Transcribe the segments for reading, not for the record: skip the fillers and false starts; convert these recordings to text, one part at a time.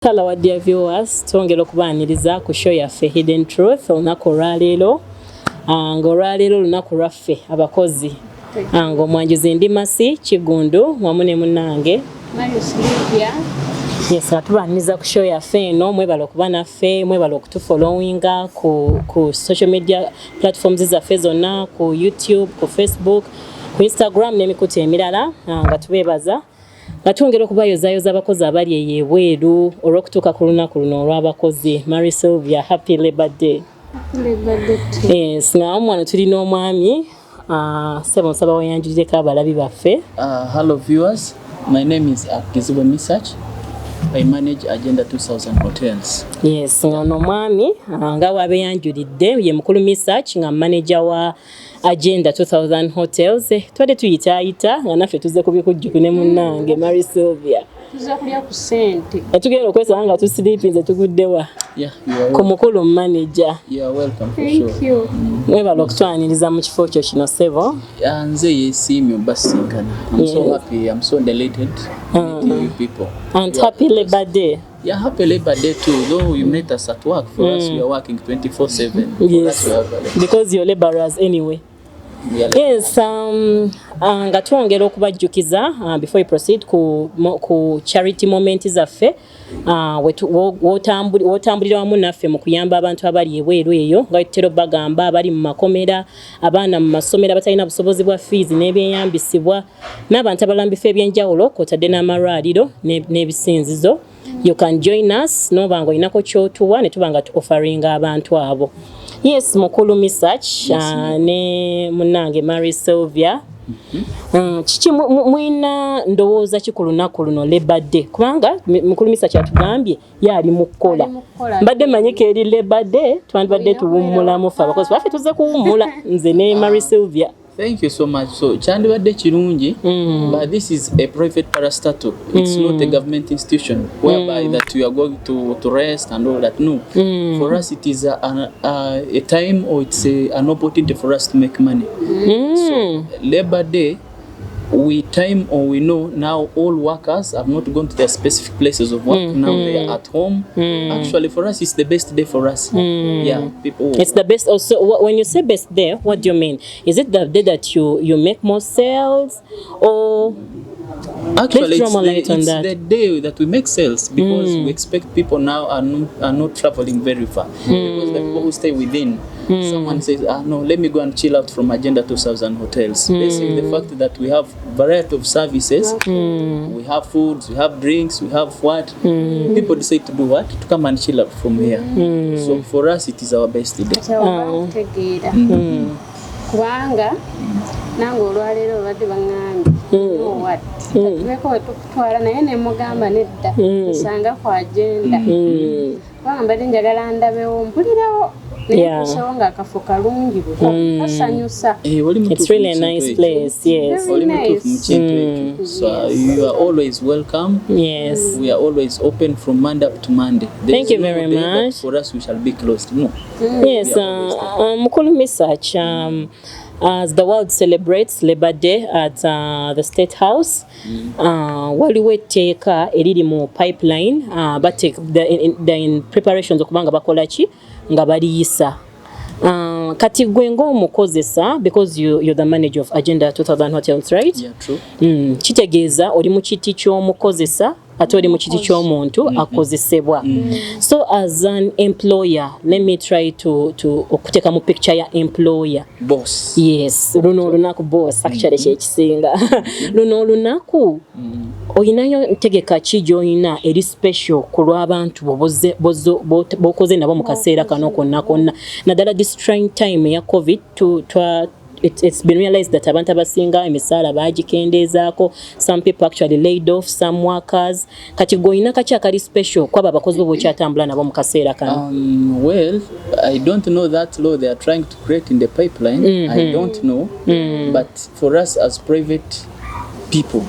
Hello dear viewers, twongera okubaaniriza ku show yaffe Hidden Truth olunaku olwaleero. Ng'olwaleero lunaku lwaffe abakozi. Ng'omwanjuzi ndi Masi Kigundu wamu ne munnange Yes, atubaaniriza ku show yaffe eno. Mwebala okuba naffe, mwebala okutufollowinga ku social media platforms zaffe zonna, ku YouTube, ku Facebook, ku Instagram n'emikutu emirala nga tubeebaza. Batwongera okubayozaayoza abakozi abali eyebweru olw'okutuuka ku lunaku luno olw'abakozi. Mary Sylvia, happy Labour Day. Happy Labour Day too. Yes, ngamu wano tulina omwami Sebo nsaba wayanjulireko abalabi baffe. Hello viewers, my name is Accommodation. I manage Agenda2000 hotels. Yes, ngono mwami nga wabeyanjulidde ye mukulu Research nga manager wa Agenda2000 hotels. Twade tuyita nga naffe tuze kubikujjuku ne munnange Mary Sylvia. Tuza kulya ku sente. Tugenda okwesanga nga tusleepinze tuguddewa. Yeah, you are ku mukulu manager. You are welcome for Thank sure. you. Mwebala okutwaniriza mu kifo kyo kino Sebo. Nze yesiimye obasinkana. I'm so happy, I'm so delighted meeting you people. And happy Labour Day. Yeah, happy Labour Day too. Though you met us at work, for us we are working 24/7. Yes, because you're laborers anyway. Yes, nga twongera okubajjukiza before we proceed ku charity moment zaffe wotambulira wamu naffe mu kuyamba abantu abali ebweru eyo nga tutera bagamba abali mu makomera, abaana mu masomero abatalina busobozi bwa fees n'ebyeyambisibwa n'abantu abalambifa ebyenjawulo kwotadde n'amalwaliro n'ebisinzizo. You can join us noba nga olinako kyotuwa ne tuba nga tu-offeringa abantu abo. Yes, mukulu Research ne munnange Mary Sylvia. Kiki mwina ndowooza ki ku lunaku luno Labour Day? Kubanga mukulu Research atugambye yali mu kukola. Mbadde manyike eri Labour Day twandibadde tuwummulamu ffe abakozi baffe tuze kuwummula nze ne Mary Sylvia. Thank you so much. So, chandibadde kirungi, but this is a private parastatal. It's not a government institution whereby that we are going to rest and all that. No. For us, it is a time or it's an opportunity for us to make money. So, Labour Day, we know now all workers have not gone to their specific places of work. Now they are at home. Actually, for us, it's the best day for us. Yeah, people. It's the best. Also, when you say best day, what do you mean? Is it the day that you make more sales, or actually it's the day that we make sales because we expect people now are not traveling very far because the people who stay within. Someone says, no, let me go and chill out from Agenda2000 hotels. Basically, the fact that we have variety of services, we have foods, we have drinks, we have what? People decide to do what? To come and chill out from here. So for us, it is our best day. Kubanga nange olwaleero obadde baŋŋambye what tubeeko wetukutwala naye ne mugamba nedda tusanga ku agenda kubanga mbadde njagala ndabewo mpulirawo nayetusewo ng'akafo kalungi kasanyusa. It's really a nice place. Yes, very nice. So you are always welcome. Yes, we are always open from Monday up to Monday. Thank you very much. For us, we shall be closed. No. Yes, mukulu Research. As the world celebrates Labour Day at the State House, waliwo etteeka eriri mu pipeline, but in preparations okubanga bakola ki nga baliyisa. Kati gwe ng'omukozesa, because you're the manager of Agenda2000 hotels, right? Yeah, true. Kitegeeza oli mu kiti ky'omukozesa ate oli mu kiti ky'omuntu akozesebwa. So as an employer, let me try to okuteka mu picture ya employer. Boss. Yes, luno olunaku boss actually kyekisinga. Luno olunaku oyinayo ntegeka ki gy'olina eri special ku lw'abantu bokoze nabo mu kaseera kano konna. Naddala this trying time ya COVID it's been realized that abantu abasinga emisaala bagikendeezaako. Some people actually laid off some workers. Kati goyina kaki akali special kwaba abakozi bo bokyatambula nabo mu kaseera kano? Well, I don't know that law they are trying to create in the pipeline. I don't know. But for us as private people,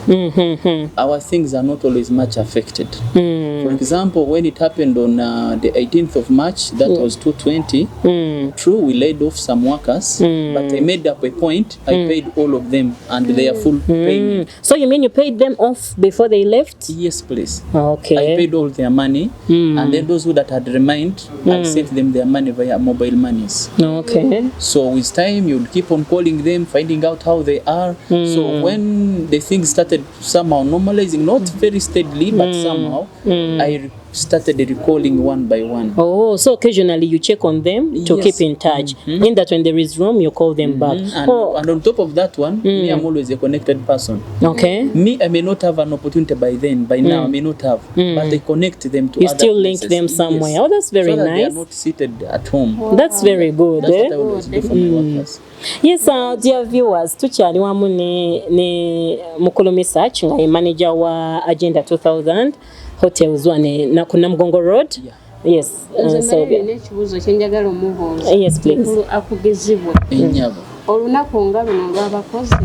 our things are not always much affected. For example, when it happened on the 18th of March, that was 220, true, we laid off some workers, but I made up a point, I paid all of them and their full payment. So you mean you paid them off before they left? Yes, please. Okay. I paid all their money, and then those who that had remained, I sent them their money via mobile monies. Okay. So with time, you'll keep on calling them, finding out how they are. So when the things started somehow normalizing, not very steadily, but somehow, I started recalling one by one. Oh, so occasionally you check on them to keep in touch. In that when there is room, you call them back. And on top of that one, me, I'm always a connected person. Okay. Me, I may not have an opportunity by now, I may not have, but I connect them to You other still link places. them somewhere. Yes. Oh, that's very so that they are nice. not seated at home. That's very good. That's what I always do for my workers. Yes, dear viewers, tukyali wamu ne Mukulu Research nga ye manager wa Agenda 2000 Hotels wane ku Namugongo Road. Yes. So n'ekibuuzo kye njagala omubuuza. Yes, please. Akugezibwa. Ennyabo. Olunaku nga luno lw'abakozi,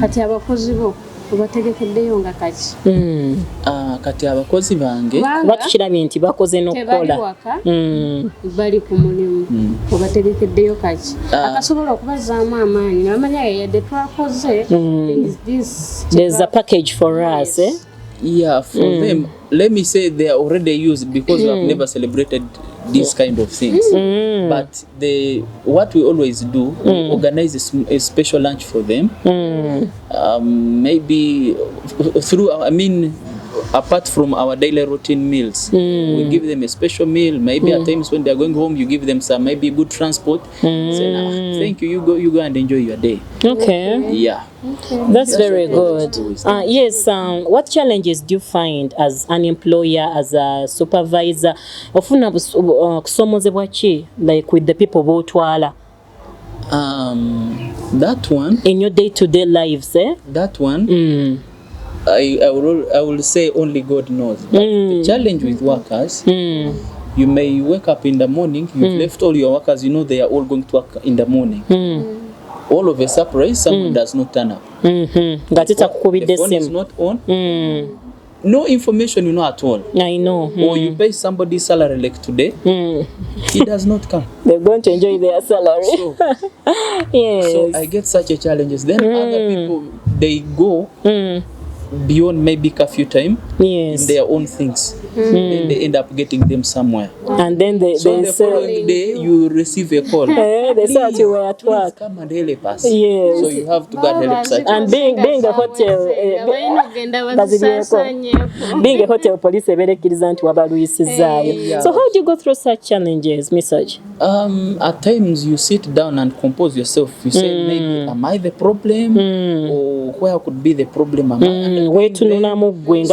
kati abakozi bo obategekeddeyo nga kaki? Kati abakozi bange batukirabye nti bakoze n'okukola. Bali ku mulimu obategekeddeyo kaki? Akasobola okubazaamu amaanyi namanya yadde twakoze there's a package for us. Yeah, for them, let me say they are already used because we have never celebrated these kind of things. But what we always do, we organize a special lunch for them. Maybe through, apart from our daily routine meals, we give them a special meal. Maybe at times when they are going home, you give them some maybe good transport. Say, thank you. You go and enjoy your day. Okay. Yeah. Okay. That's very good. Yes. What challenges do you find as an employer, as a supervisor? Ofuna kusomozebwa ki, like with the people botwala? That one. In your day-to-day lives, That one. I will say only God knows. But the challenge with workers, you may wake up in the morning, you've left all your workers, you know they are all going to work in the morning. All of a surprise, someone does not turn up. The phone is not on. No information you know at all. I know. Or you pay somebody's salary like today, he does not come. They're going to enjoy their salary. So, yes. So I get such a challenges. Then other people, they go beyond maybe curfew time in their own things. Then they end up getting them somewhere. And then they the following day you receive a call. They say that you were at work. Please come and help us. Yes. So you have to go and help such. And being a hotel, being a hotel police, so how do you go through such challenges, Message? At times you sit down and compose yourself. You say, maybe am I the problem, or where could be the problem? Where to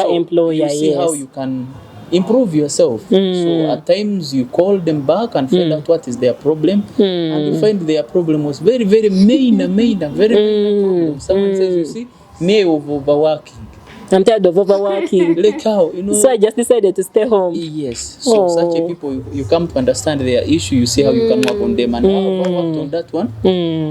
employer? You see how you can improve yourself. So at times you call them back and find out what is their problem, and you find their problem was very, very minor problem. Someone says, you see, me of overworking. I'm tired of overworking. Like how, So I just decided to stay home. Yes. So such a people, you come to understand their issue, you see how you can work on them. And I've worked on that one.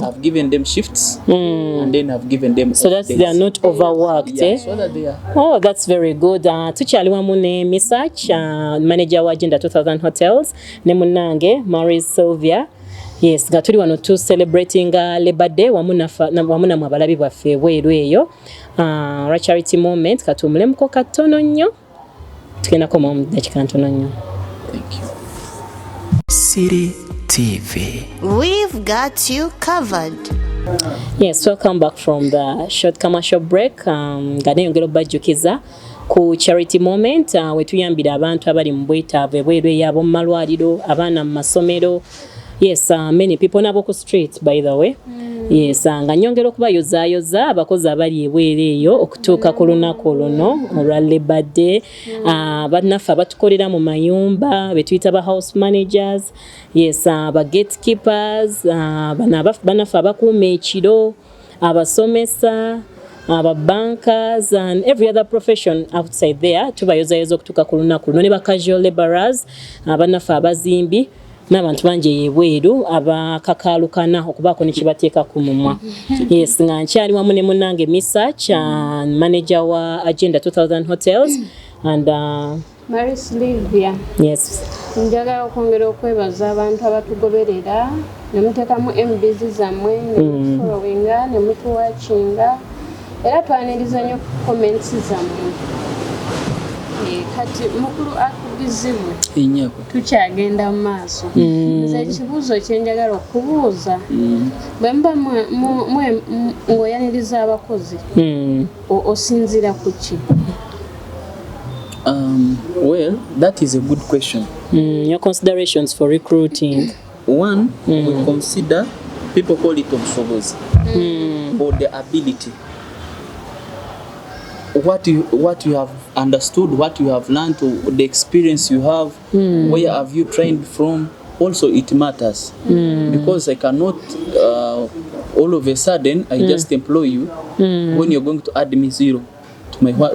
I've given them shifts, and then I've given them so that they are not overworked. So that they are. Oh, that's very good. Tuchali wamune Research, manager wa Agenda 2000 Hotels, ne munange Maurice Sylvia. Yes, gatuli wano tu celebrating Labor Day wamuna mwabalabi bwaffe bweru eyo. Ra charity moment katumulemu katono nnyo. Tugenda koma mu dakika ntono nnyo. Thank you. City TV. We've got you covered. Yes, welcome back from the short commercial break. Gane yongero bajjukiza ku charity moment wetuyambira abantu abali mu bwetaavu bweru yabo mu malwaliro, abaana mu masomero. Yes, many people nabo ku street, by the way. Yes, nga nyongera okubayozaayoza abakozi abali ebweru eyo okutuuka ku lunaku luno olwa Labor Day. Bannaffe abatukolera mu mayumba betuyita ba house managers. Yes, ba gatekeepers, bannaffe abakuuma ekiro, abasomesa, aba bankers and every other profession outside there tubayozaayoza okutuuka ku lunaku luno, ne ba casual laborers, bannaffe abazimbi. n'abantu bangi ebweru abakakaalukana okubaako ne kibateeka ku mumwa. Yes, nga nkyali wamu ne munnange Research manager wa Agenda2000 Hotels and Maris Livia. yes. Njagala okwongera okwebaza abantu abatugoberera ne muteekamu MBs zammwe ne mutufollowinga ne mutuwatchinga era twaniriza nnyo comments zammwe. Kati mukulu akugizibwe Inyako. Tukyagenda mu maaso. Nze ekibuuzo kye njagala okubuuza bwe muba ng'oyaniriza abakozi osinzira ku ki? Well, that is a good question. Your considerations for recruiting. One, we consider, people call it obusobozi, or the ability. What you have understood, what you have learned, or the experience you have, where have you trained from, also it matters. Because I cannot, all of a sudden, I just employ you when you're going to add me zero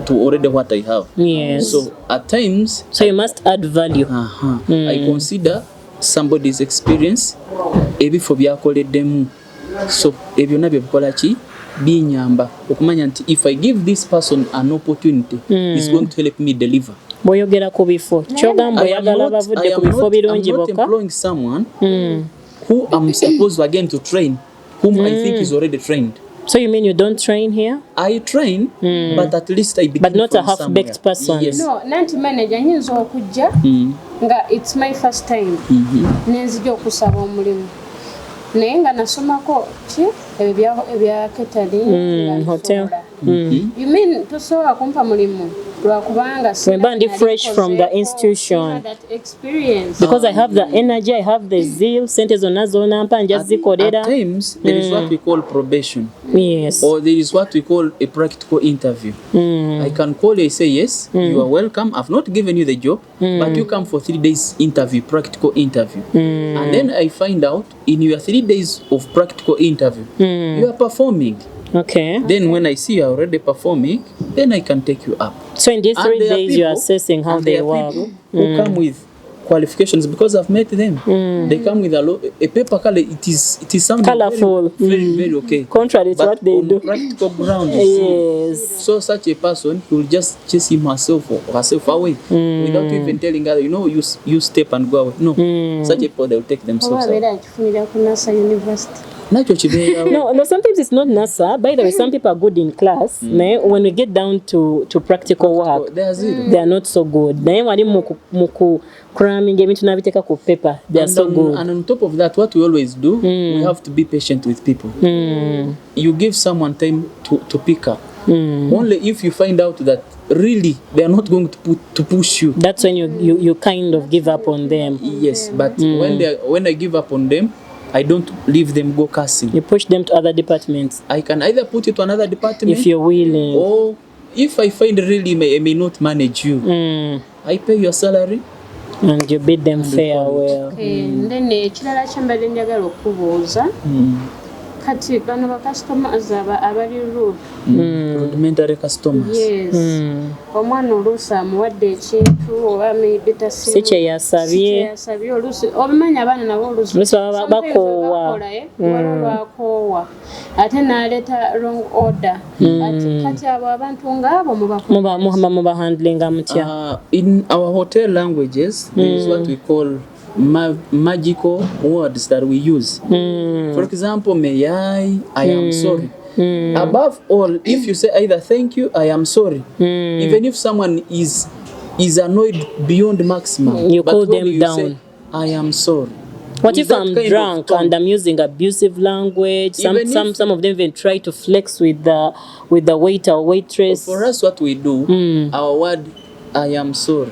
to already what I have. Yes. So at times, So you must add value. I consider somebody's experience ebifo byakoleddemu. So ebyo nabyo bikola ki binyamba okumanya nti if I give this person an opportunity it's going to help me deliver. Boyogera ku bifo kyogamba oyagala bavudde ku bifo birungi I'm not employing someone who I'm supposed again to train, whom I think is already trained. So you mean you don't train here? I train, but at least I begin But not a from half-baked somewhere. person. Yes. No, nanti manager nyinza okujja nga it's my first time nenzija okusaba omulimu naye nga nasomako ki ebya catering hotel. You mean tosobola kumpa mulimu lwakubanga Wemba ndi fresh from the institution. that experience. Because I have the energy, I have the zeal, sente zonna zonampa nja zikolera. At times, there is what we call probation. Yes. Or there is what we call a practical interview. I can call you and say, yes, you are welcome. I've not given you the job, but you come for 3 days interview, practical interview. And then I find out in your 3 days of practical interview, you are performing. Okay. Then when I see you are already performing, then I can take you up. So in these And 3 there are days you are people- assessing how and they there are work. people who come with qualifications because I've met them. They come with a paper color. It is something Colourful. very okay. Contrary to But what they on do. practical ground, you see, Yes. so such a person, he will just chase him herself or herself away without even telling her, you step and go away. No, such a people, they will take Oba themselves out. abeera akifunira ku NASA University. Nakyo kibeerawo. No, sometimes it's not NASA. By the way, some people are good in class. When we get down to practical work, They are zero. they are not so good. Naye wali muku cramming ebintu nabiteeka ku paper, they are so good. And on top of that, what we always do, we have to be patient with people. You give someone time to pick up. Only if you find out that really they are not going to push you. That's when you kind of give up on them. Yes, but when I give up on them, I don't leave them go cussing. You push them to other departments I can either put you to another department, if you're willing. or if I find really I may not manage you, I pay your salary. And you bid them farewell. Then ekirala kyembadde njagala okubuuza kati bano bakastomers abali rude. Rudimentary customers. Yes. Omwana oluusi amuwadde ekintu oba maybe Si kye yasabye. oluusi obimanya abaana nabo oluusi Oluusi baba bakoowa. waliwo lwakoowa ate n'aleeta wrong order kati abo abantu ng'abo mubahandlinga mutya. In our hotel languages, there is what we call magical words that we use. For example, may I am sorry. Above all, if you say either thank you, I am sorry. Even if someone is annoyed beyond maximum, You but call when them you down. say, I am sorry. What With if that I'm kind of drunk tone, and I'm using abusive language? Some of them even try to flex with the waiter or waitress. For us, what we do, our word, I am sorry.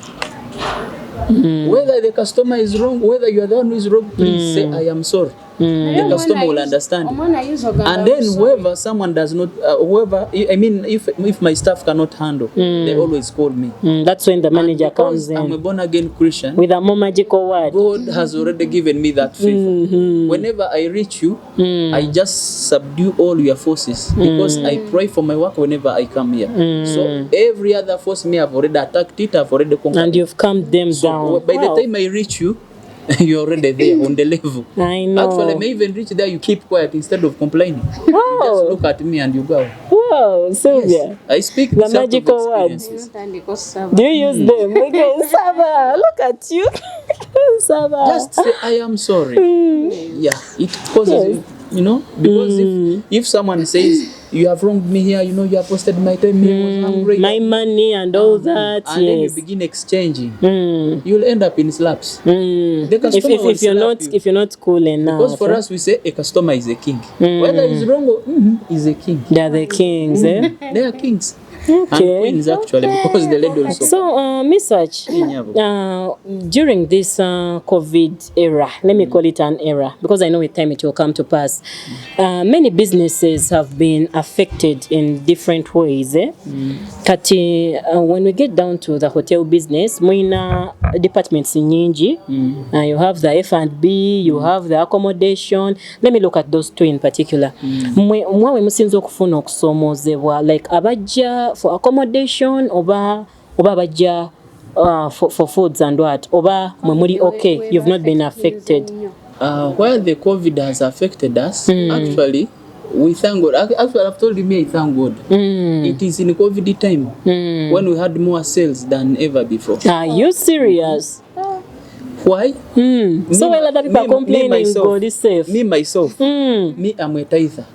Whether the customer is wrong, whether you are the one who is wrong, please say, I am sorry. The customer will understand. And then whoever someone does not, if my staff cannot handle, they always call me. That's when the manager Because comes I'm a in born again Christian, with a more magical word. God has already given me that favor. Whenever I reach you, I just subdue all your forces because I pray for my work whenever I come here. So every other force may have already attacked it, I've already conquered And it. you've calmed them So down. by the Wow. time I reach you, you're already there on the level. I know. Actually, I may even reach there, you keep quiet instead of complaining. You just look at me and you go. Wow, Sylvia. Yes, I speak the magical words. Do you use them? Okay, Saba, look at you. Saba. Just say, I am sorry. Yeah, it causes, you know, because if someone says, you have wronged me here, you know, you have wasted my time, I was hungry. My money and all that, and then you begin exchanging, you'll end up in slaps. If you're not cool enough. Because for us, we say a customer is a king. Whether he's wrong or he's a king. They are the kings, eh? They are kings. Okay. And queens actually, because the lady also. So, Miss Hutch, during this COVID era, let me call it an era, because I know with time it will come to pass, many businesses have been affected in different ways. Kati, when we get down to the hotel business, muina departments nyingi, you have the F&B, you have the accommodation. Let me look at those two in particular. Mwawe musinzo kufuna okusomozebwa, like abaja for accommodation, oba baja for foods and what, oba mwemuri okay, you've not been affected. While the COVID has affected us, actually, we thank God. Actually, I've told you, I thank God. It is in COVID time when we had more sales than ever before. Are you serious? Why? So while other people are complaining, God is safe. Me, myself, me, I'm a tither.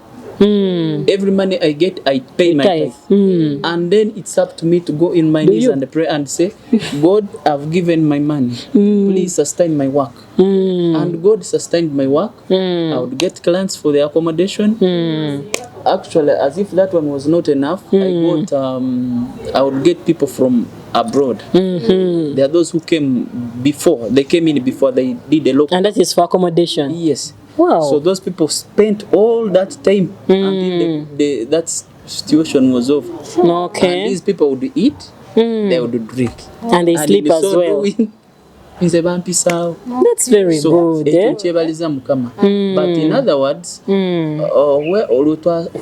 Every money I get, I pay my tithe. And then it's up to me to go in my knees and pray and say, God, I've given my money. Please sustain my work. And God sustained my work. I would get clients for the accommodation. Actually, as if that one was not enough, I would get people from abroad. There are those who came before. They came in before they did the local. And that is for accommodation? Yes. Wow. So those people spent all that time until that situation was over. Okay. And these people would eat, they would drink. And they sleep as well. That's very good. But in other words,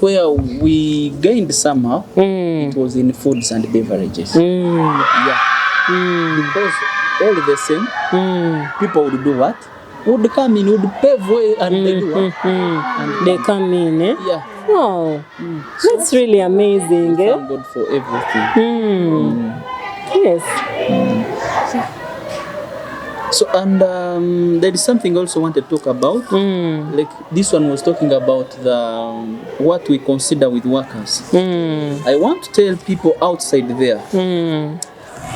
where we gained somehow, it was in foods and beverages. Yeah. Because all the same, people would do what? Would come in, would pave way, and they do what? And they come in, eh? Yeah. Wow. That's really amazing, eh? Thank God for everything. Yes. So, and there is something also I want to talk about. Like this one was talking about what we consider with workers. I want to tell people outside there,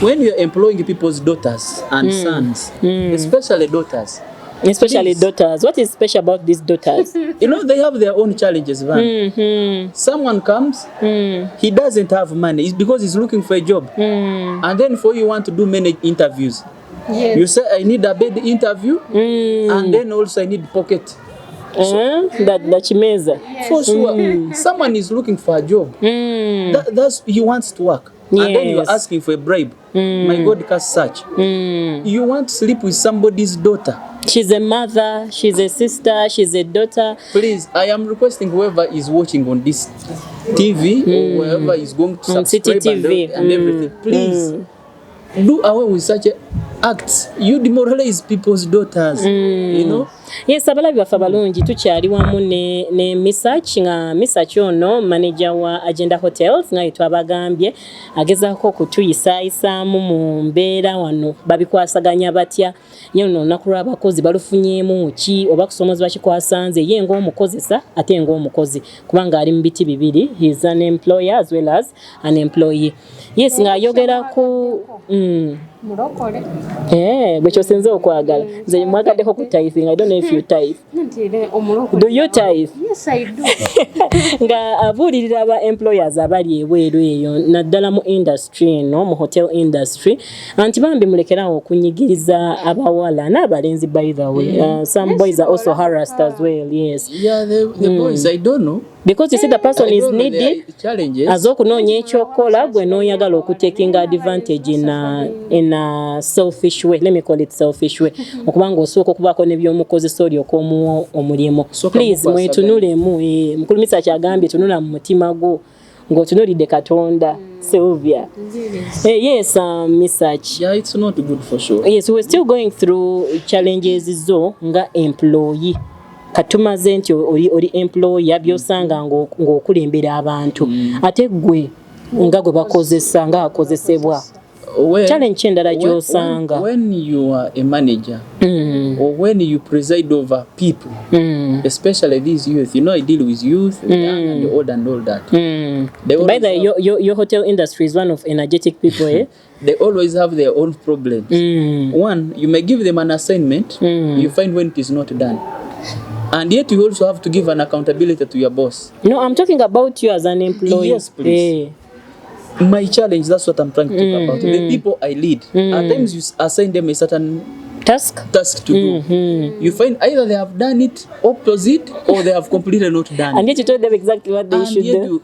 when you're employing people's daughters and sons, especially daughters. Especially daughters. What is special about these daughters? You know, they have their own challenges, Van. Someone comes, he doesn't have money. It's because he's looking for a job. And then for you want to do many interviews. Yes. You say, I need a bed interview, and then also I need pocket. That chimeza. For sure. Someone is looking for a job. He wants to work. And then you're asking for a bribe. My God, cast such. You want to sleep with somebody's daughter. She's a mother, she's a sister, she's a daughter. Please, I am requesting whoever is watching on this TV or whoever is going to subscribe and everything, please do away with such acts. You demoralize people's daughters, you know. Yes, abalabi bafa balungi tukyali wamu ne Misach nga Misach ono manager wa Agenda Hotels nga yitwabagambye agezaako kutuyisaamu mu mbeera wano babikwasaganya batya ye no nakulwa abakozi balufunyeemu ki oba kusomozebwa kikwasanze ye ng'omukozesa ate ng'omukozi kubanga ali mu biti bibiri, he is an employer as well as an employee. Yes, nga ayogera ku mulokole. Bwekyo sinze okwagala nze mwagaddeko ku tithing. I don't know if you tithe. Do you tithe? Yes, I do. Nga abuulirira aba employers abali ebweru eyo naddala mu industry no mu hotel industry anti bambi mulekerawo okunyigiriza abawala n'abalenzi by the way. Some boys are also harassed as well. Yes. Yeah, the boys, I don't know. Because you see the person is needy as okunoonya ekyokukola gwe n'oyagala okutaking advantage in a selfish way. Let me call it selfish way. Okubanga osooka okubaako n'ebyomukozesa olyoka omuwa omulimu. Please mwetunulemu. Mukulu Misach agambye tunula mu mutima gwo ng'otunuulidde Katonda. Sylvia. Yes, Misach. Yeah, it's not good for sure. Yes, we're still going through challenges zo nga employee. Katumaze nti oli employee byosanga ng'okulembera abantu. Ate gwe nga gwe bakozesa nga akozesebwa. Challenge endala gyosanga. When you are a manager or when you preside over people, especially these youth, I deal with youth, young and old and all that. By the way, your hotel industry is one of energetic people, eh? They always have their own problems. One, you may give them an assignment, you find when it is not done. And yet you also have to give an accountability to your boss. No, I'm talking about you as an employee. Yes, please. My challenge, that's what I'm trying to talk about. The people I lead, at times you assign them a certain task to do. You find either they have done it opposite or they have completely not done it. And yet you told them exactly what they should do.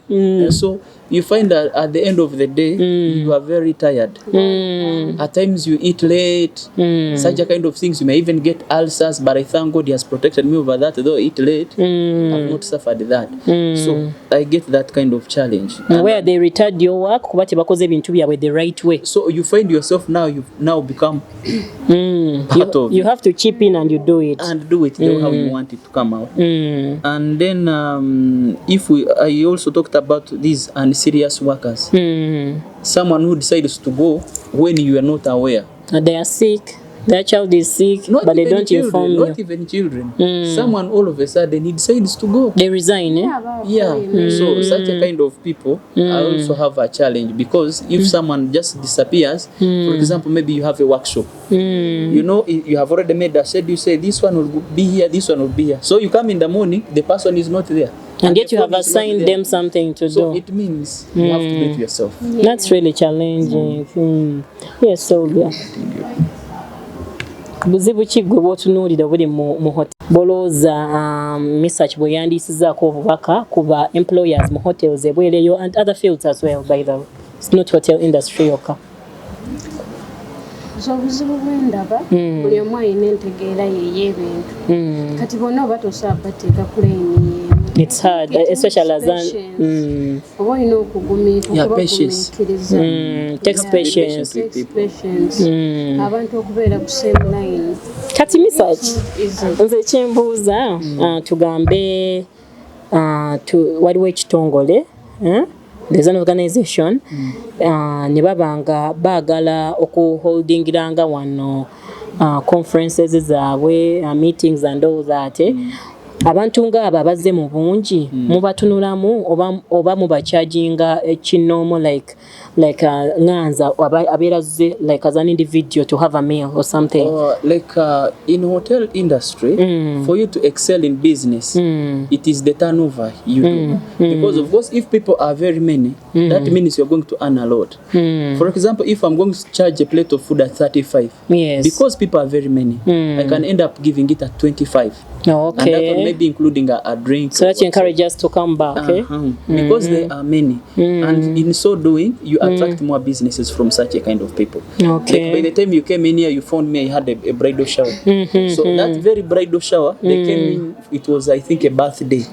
So you find that at the end of the day, you are very tired. At times you eat late, such a kind of things. You may even get ulcers, but I thank God He has protected me over that. Though I eat late, I've not suffered that. So I get that kind of challenge. Where they retard your work, the right way. So you find yourself now, you've now become part of you have to chip in and you do it. And do it how you want it to come out. And then I also talked about these unserious workers. Someone who decides to go when you are not aware. They are sick. Their child is sick, but they don't inform you. Not even children. Someone all of a sudden he decides to go. They resign, eh? Yeah. So such a kind of people I also have a challenge, because if someone just disappears, for example, maybe you have a workshop. You have already made a schedule. You say this one will be here, this one will be here. So you come in the morning, the person is not there. And yet you have assigned them something to do. So it means you have to do it yourself. That's really challenging. Yes, so yeah. Buzibu ki gwe bw'otunuulira buli mu hotel bolooza Misach bwe yandiisizaako obubaka kuba employers mu hotels ebwereyo and other fields as well, by the way. It's not hotel industry yokka. So obuzibu bw'endaba buli omu alina entegeera y'ebintu. Kati bonna oba tosobola bateeka kuleyini. It's hard, especially as oba olina okugumiikiriza. Takes patience. Abantu okubeera ku same line. Kati Misach, nze kyembuuza tugambe waliwo ekitongole, there's an organization ne babanga baagala okuholdingiranga wano conferences zaabwe, meetings and all that. Abantu ng'abo abazze mu bungi mubatunulamu oba mubacharginga ekinomo like nganza abeera zze like as an individual to have a meal or something? In hotel industry, for you to excel in business, it is the turnover you do. Because of course, if people are very many, that means you're going to earn a lot. For example, if I'm going to charge a plate of food at 35, because people are very many, I can end up giving it at 25. Okay. And that one maybe including a drink. So that encourages us to come back, because there are many. And in so doing, you attract more businesses from such a kind of people. Okay. Like by the time you came in here, you found me, I had a bridal shower. So that very bridal shower, they came in, it was, I think, a birthday.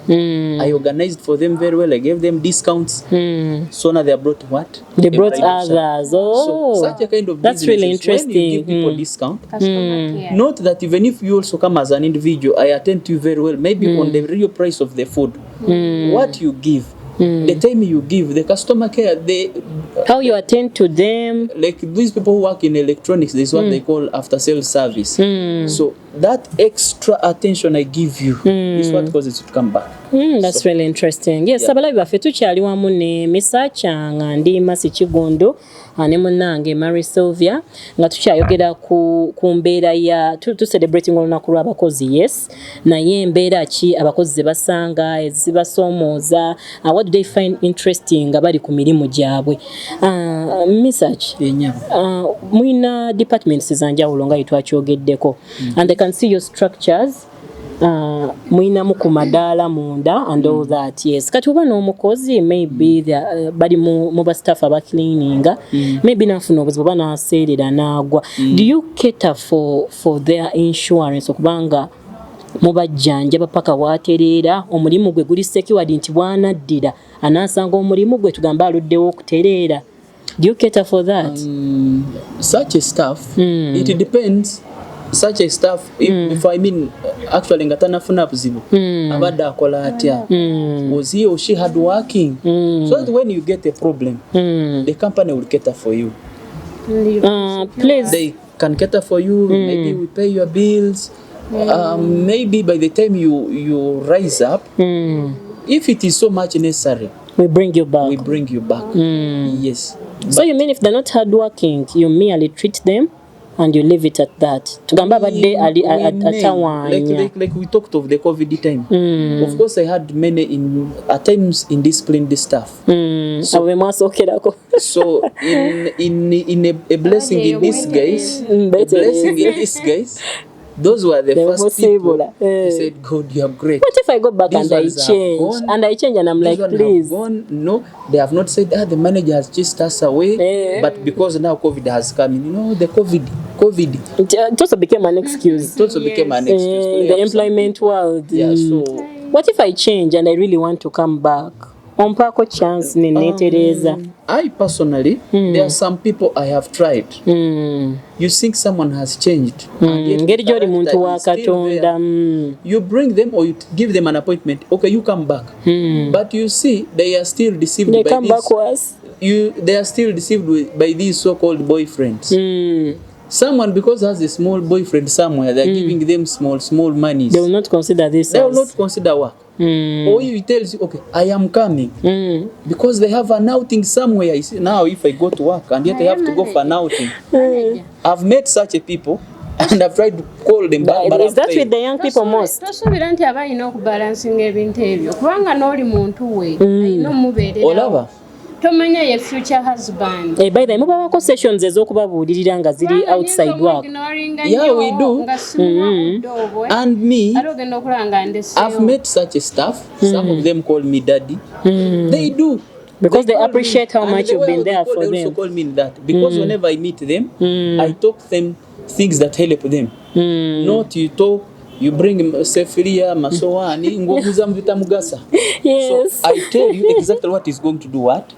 I organized for them very well. I gave them discounts. So now they brought what? They brought others. Oh, so such a kind of that's really interesting. When you give people discount, not that even if you also come as an individual, I attend to you very well, maybe on the real price of the food. What you give, the time you give, the customer care, how you attend to them. Like these people who work in electronics, this is what they call after sales service. So that extra attention I give you is what causes you to come back. That's really interesting. Yes, abalabi baffe tukyali wamu ne Misach nga ndi Masi Kigondo ne munnange Mary Sylvia nga tukyayogera ku mbeera ya to celebrating olunaku lw'abakozi, yes, naye embeera ki abakozi ze basanga ezibasoomooza, what do they find interesting abali ku mirimu gyabwe. Misach, mulina departments zanjawulo nga twakyogeddeko, and they can see your structures. Muinamu ku madaala munda and all that, yes. Kati oba n'omukozi maybe bali mu ba staff aba cleaninga, maybe nafuna obuzibu oba n'aseerera n'agwa. Do you cater for their insurance okubanga mubajjanja paka watereera omulimu gwe guli secured nti bwanaddira anaasanga omulimu gwe tugamba aluddewo okutereera. Do you cater for that? Such a stuff, it depends. Such a stuff, if I mean, actually, ngatanafuna buzibu, abadde akola atya, was he or she hard working? So that when you get a problem, the company will cater for you. Please. They can cater for you, maybe we pay your bills, maybe by the time you rise up, if it is so much necessary, we bring you back. We bring you back. Yes. So you mean if they're not hardworking, you merely treat them and you leave it at that? Tugamba badde atawanya. Like we talked of the COVID time. Of course, I had many at times indisciplined staff. So in a blessing in disguise, those were the first people who said, God, you are great. What if I go back and I change? And I'm like, please. No, they have not said, the manager has chased us away. But because now COVID has come in, the COVID. It also became an excuse. The employment world. Yeah, so. What if I change and I really want to come back? Chance I personally, there are some people I have tried. You think someone has changed, and yet you bring them or you give them an appointment. Okay, you come back, but you see they are still deceived. They come back worse. They are still deceived by these so-called boyfriends. Someone because has a small boyfriend somewhere, they're giving them small monies. They will not consider this. They will not consider work. Or he tells you, okay, I am coming. Because they have an outing somewhere. You see, now if I go to work and yet I have to go for an outing. I've met such a people and I've tried to call them back. But is that with the young people most? Olava. Tomanya your future husband. By the way, sessions ezokubabuulirira nga ziri outside work. Yeah, we do. And me, I've met such a staff. Some of them call me daddy. They do. Because they appreciate how much you've been there for them. They also call me that. Because whenever I meet them, I talk them things that help them. Not you talk. You bring sefiria masowani ngoguza mvita mugasa. Yes. So I tell you exactly what is going to do what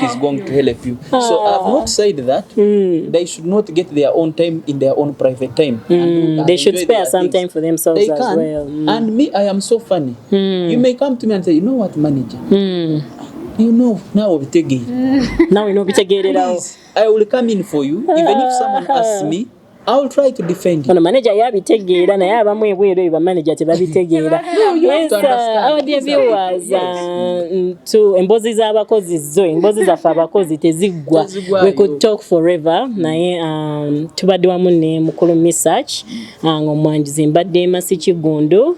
is going to help you. So I've not said that they should not get their own time in their own private time. They should spare some time for themselves they as can. well. And me, I am so funny. You may come to me and say, you know what, manager? You know, now we take it. Now we know we take it out. I will come in for you, even if someone asks me. I will try to defend you. Ono manager yabitegeera naye abamu ebweru eba manager tebabitegeera. Yes, our dear viewers, to embozi z'abakozi zo embozi zaffe abakozi teziggwa. We could talk forever naye tubadde wamu ne mukulu research ng'omwanjuzi mbadde Masikigundu.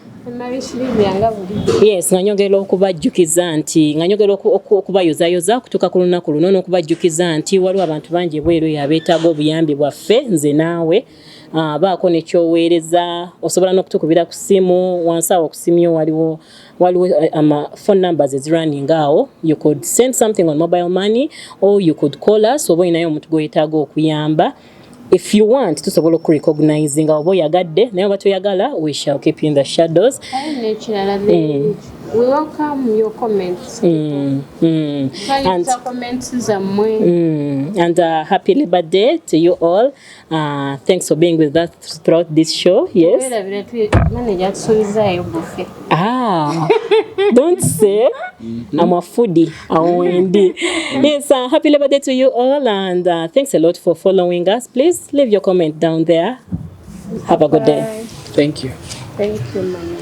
Yes, nga nyongera okubajjukiza nti nga nyongera okubayozayoza kutuuka ku lunaku luno n'okubajjukiza nti waliwo abantu bangi ebweru abeetaaga obuyambi bwaffe nze naawe baako nekyoweereza osobola n'okutukubira ku simu wansi awo ku simu waliwo phone numbers is running awo. You could send something on mobile money or you could call us oba olinayo omuntu gw'oyetaaga okuyamba. If you want to sobola ku recognizing obo yagadde naye oba toyagala, we shall keep you in the shadows. We welcome your comments. And comments and happy Labor Day to you all. Thanks for being with us throughout this show. Yes. Don't say I'm a foodie. Yes, happy Labor Day to you all, and thanks a lot for following us. Please leave your comment down there. Have a good day. Thank you. Thank you, Mama.